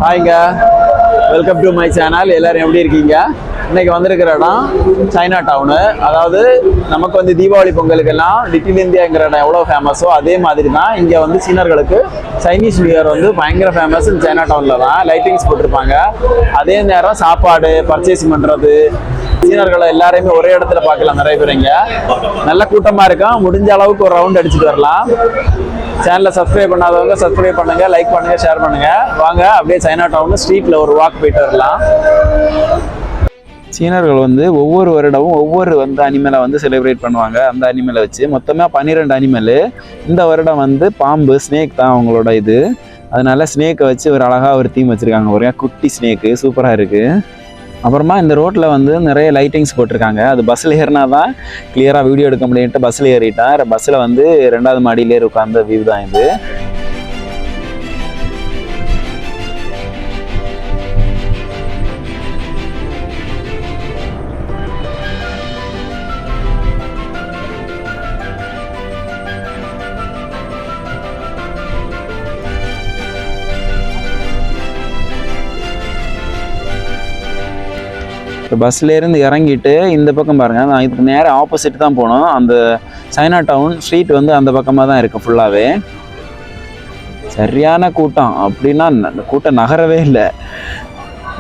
ஹாய்ங்க, welcome to my channel. எல்லாரும் எப்படி இருக்கீங்க? இன்னைக்கு வந்திருக்கிற இடம் சைனா டவுனு. அதாவது நமக்கு வந்து தீபாவளி பொங்கலுக்கெல்லாம் லிட்டில் இந்தியாங்கிற இடம் எவ்வளோ ஃபேமஸோ அதே மாதிரி தான் இங்கே வந்து சீனர்களுக்கு சைனீஸ் நியூ இயர் வந்து பயங்கர ஃபேமஸ். சைனா டவுனில் தான் லைட்டிங்ஸ் போட்டிருப்பாங்க. அதே நேரம் சாப்பாடு பர்ச்சேசிங் பண்ணுறது, சீனர்களை எல்லாரையுமே ஒரே இடத்துல பார்க்கலாம். நிறைய பேர் இங்கே நல்ல கூட்டமாக இருக்கும். முடிஞ்ச அளவுக்கு ஒரு ரவுண்ட் அடிச்சுட்டு வரலாம். சேனலை சப்ஸ்கிரைப் பண்ணாதவங்க சப்ஸ்கிரைப் பண்ணுங்க, லைக் பண்ணுங்க, ஷேர் பண்ணுங்க. வாங்க அப்படியே சைனா டவுன் ஸ்ட்ரீட்ல ஒரு வாக் போயிட்டு வரலாம். சீனர்கள் வந்து ஒவ்வொரு வருடமும் ஒவ்வொரு வந்து அனிமலை வந்து செலிப்ரேட் பண்ணுவாங்க. அந்த அனிமலை வச்சு மொத்தமாக 12 அனிமலு. இந்த வருடம் வந்து பாம்பு, ஸ்னேக் தான் அவங்களோட இது. அதனால ஸ்னேக்கை வச்சு ஒரு அழகாக ஒரு தீம் வச்சுருக்காங்க. ஒரு குட்டி ஸ்னேக்கு சூப்பராக இருக்குது. அப்புறமா இந்த ரோட்டில் வந்து நிறைய லைட்டிங்ஸ் போட்டிருக்காங்க. அது பஸ்ஸில் ஏறினா தான் கிளியராக வீடியோ எடுக்க முடியும்ட்டு பஸ்ஸில் ஏறிட்டேன். பஸ்ஸில் வந்து 2வது மாடியிலே உட்காந்த வியூ தான் இது. இப்போ பஸ்லேருந்து இறங்கிட்டு இந்த பக்கம் பாருங்கள், நான் இதுக்கு நேராக ஆப்போசிட் தான் போனோம். அந்த சைனா டவுன் ஸ்ட்ரீட் வந்து அந்த பக்கமாக தான் இருக்குது ஃபுல்லாகவே. சரியான கூட்டம், அப்படின்னா கூட்டம் நகரவே இல்லை.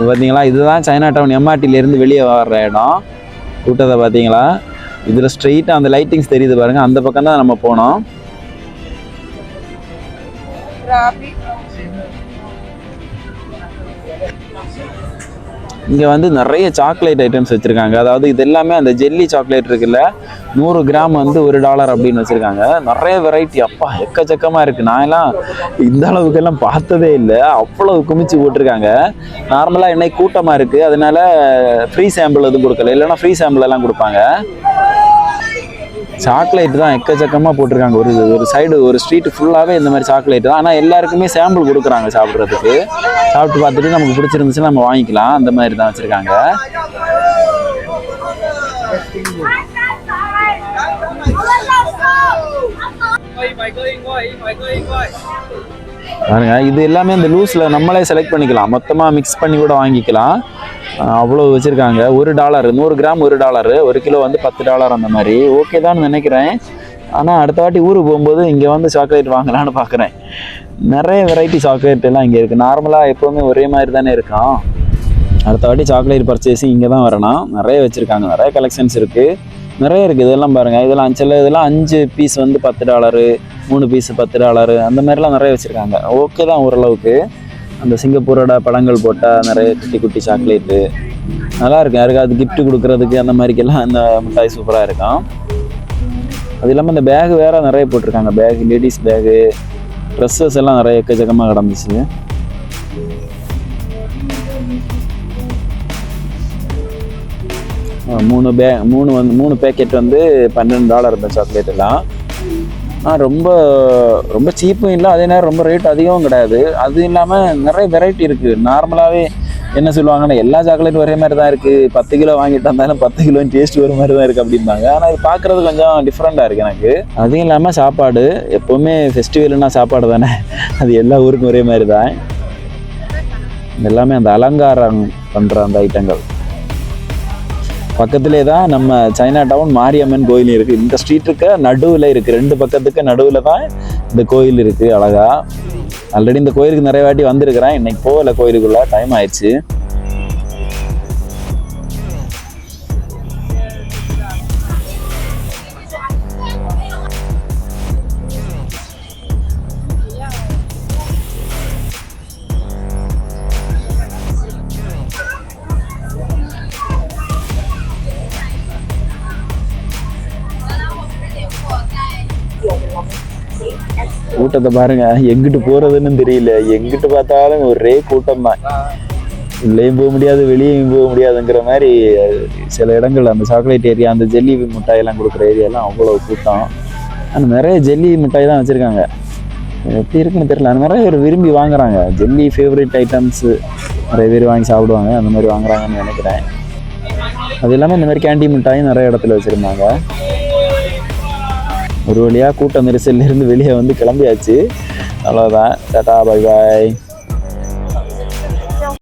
பார்த்தீங்களா, இதுதான் சைனா டவுன் எம்ஆர்டிலேருந்து வெளியே வர்ற இடம். கூட்டத்தை பார்த்தீங்களா? இதில் ஸ்ட்ரெயிட்டாக அந்த லைட்டிங்ஸ் தெரியுது பாருங்கள், அந்த பக்கம் தான் நம்ம போனோம். இங்கே வந்து நிறைய சாக்லேட் ஐட்டம்ஸ் வச்சுருக்காங்க. அதாவது இது எல்லாமே அந்த ஜெல்லி சாக்லேட் இருக்குல்ல, 100 கிராம் வந்து $1 அப்படின்னு வச்சுருக்காங்க. நிறைய வெரைட்டி, அப்பா எக்கச்சக்கமாக இருக்குது. நான் எல்லாம் இந்த அளவுக்கெல்லாம் பார்த்ததே இல்லை. அவ்வளவு குமிச்சு போட்டிருக்காங்க. நார்மலாக இன்னைக்கு கூட்டமாக இருக்குது, அதனால ஃப்ரீ சாம்பிள் எதுவும் கொடுக்கல. இல்லைன்னா ஃப்ரீ சாம்பிள் எல்லாம் கொடுப்பாங்க. சாக்லேட் தான் எக்கச்சக்கமாக போட்டிருக்காங்க. ஒரு சைடு ஒரு ஸ்ட்ரீட் ஃபுல்லாகவே இந்த மாதிரி சாக்லேட் தான். ஆனால் எல்லாருக்குமே சாம்பிள் கொடுக்குறாங்க சாப்பிட்றதுக்கு. சாப்பிட்டு பார்த்துட்டு நமக்கு பிடிச்சிருந்துச்சுன்னா நம்ம வாங்கிக்கலாம். அந்த மாதிரி தான் வச்சுருக்காங்க. பாருங்க, இது எல்லாமே இந்த லூஸில் நம்மளே செலக்ட் பண்ணிக்கலாம். மொத்தமாக மிக்ஸ் பண்ணி கூட வாங்கிக்கலாம். அவ்வளோ வச்சுருக்காங்க. $1 100 கிராம் $1, 1 கிலோ வந்து $10 அந்த மாதிரி. ஓகே தான் நினைக்கிறேன். ஆனால் அடுத்த வாட்டி ஊருக்கு போகும்போது இங்கே வந்து சாக்லேட் வாங்கலான்னு பார்க்குறேன். நிறைய வெரைட்டி சாக்லேட் எல்லாம் இங்கே இருக்குது. நார்மலாக எப்போவுமே ஒரே மாதிரி தானே இருக்கும். அடுத்த வாட்டி சாக்லேட் பர்ச்சேஸிங் இங்கே தான் வரணும். நிறைய வச்சுருக்காங்க, நிறைய கலெக்ஷன்ஸ் இருக்குது, நிறைய இருக்குது. இதெல்லாம் பாருங்கள், இதெல்லாம் இதெல்லாம் 5 பீஸ் வந்து $10, 3 பீஸ் $10 அந்த மாதிரிலாம் நிறைய வச்சுருக்காங்க. ஓகே தான் ஓரளவுக்கு. அந்த சிங்கப்பூரோட படங்கள் போட்டால் நிறைய குட்டி குட்டி சாக்லேட்டு நல்லா இருக்கும். யாருக்காவது கிஃப்ட் கொடுக்குறதுக்கு அந்த மாதிரிக்கெல்லாம் அந்த மிட்டாய் சூப்பராக இருக்கும். அது இல்லாமல் இந்த பேகு வேறு நிறைய போட்டிருக்காங்க. பேகு, லேடிஸ் பேகு, ட்ரெஸ்ஸஸ் எல்லாம் நிறைய எக்கச்சக்கமாக கிடந்துச்சு. மூணு பேக்கெட் வந்து $12 இருந்த சாக்லேட் எல்லாம். ரொம்ப ரொம்ப சீப்பும் இல்லை, அதே நேரம் ரொம்ப ரேட் அதிகமும் கிடையாது. அது இல்லாமல் நிறைய வெரைட்டி இருக்குது. நார்மலாகவே என்ன சொல்லுவாங்கன்னா, எல்லா சாக்லேட்டும் ஒரே மாதிரி தான் இருக்குது, 10 கிலோ வாங்கிட்டு வந்தாலும் 10 கிலோ டேஸ்ட் ஒரு மாதிரி தான் இருக்குது அப்படிம்பாங்க. ஆனால் இது பார்க்குறது கொஞ்சம் டிஃப்ரெண்ட்டாக இருக்குது எனக்கு. அதுவும் இல்லாமல் சாப்பாடு, எப்போவுமே ஃபெஸ்டிவல்னா சாப்பாடு தானே, அது எல்லா ஊருக்கும் ஒரே மாதிரி தான். எல்லாமே அந்த அலங்காரம் பண்ணுற அந்த ஐட்டங்கள். பக்கத்திலே தான் நம்ம சைனா டவுன் மாரியம்மன் கோயில் இருக்குது. இந்த ஸ்ட்ரீட்டுக்கு நடுவில் இருக்குது, 2 பக்கத்துக்கு நடுவில் தான் இந்த கோயில் இருக்குது. அழகா ஆல்ரெடி இந்த கோயிலுக்கு நிறைய வாட்டி வந்திருக்கிறேன். இன்னைக்கு போகல, கோயிலுக்குள்ள டைம் ஆயிடுச்சு. கூட்டத்தை பாருங்க, எங்கிட்டு போறதுன்னு தெரியல. எங்கிட்டு பார்த்தாலும் ஒரே கூட்டம் தான். உள்ளேயும் போக முடியாது, வெளியேயும் போக முடியாதுங்கிற மாதிரி சில இடங்கள். அந்த சாக்லேட் ஏரியா, அந்த ஜெல்லி மிட்டாயெல்லாம் கொடுக்குற ஏரியாலாம் அவ்வளோ கூட்டம். ஆனால் நிறைய ஜெல்லி மிட்டாய் தான் வச்சுருக்காங்க. எப்படி இருக்குன்னு தெரியல. நிறைய பேர் விரும்பி வாங்குறாங்க. ஜெல்லி ஃபேவரட் ஐட்டம்ஸு நிறைய பேர் வாங்கி சாப்பிடுவாங்க. அந்த மாதிரி வாங்குறாங்கன்னு நினைக்கிறேன். அது இல்லாமல் இந்த மாதிரி கேண்டி மிட்டாயும் நிறைய இடத்துல வச்சுருந்தாங்க. ஒரு வழியாக கூட்ட நெரிசல்லேருந்து வெளியே வந்து கிளம்பியாச்சு. அவ்வளோதான். Tata, bye bye.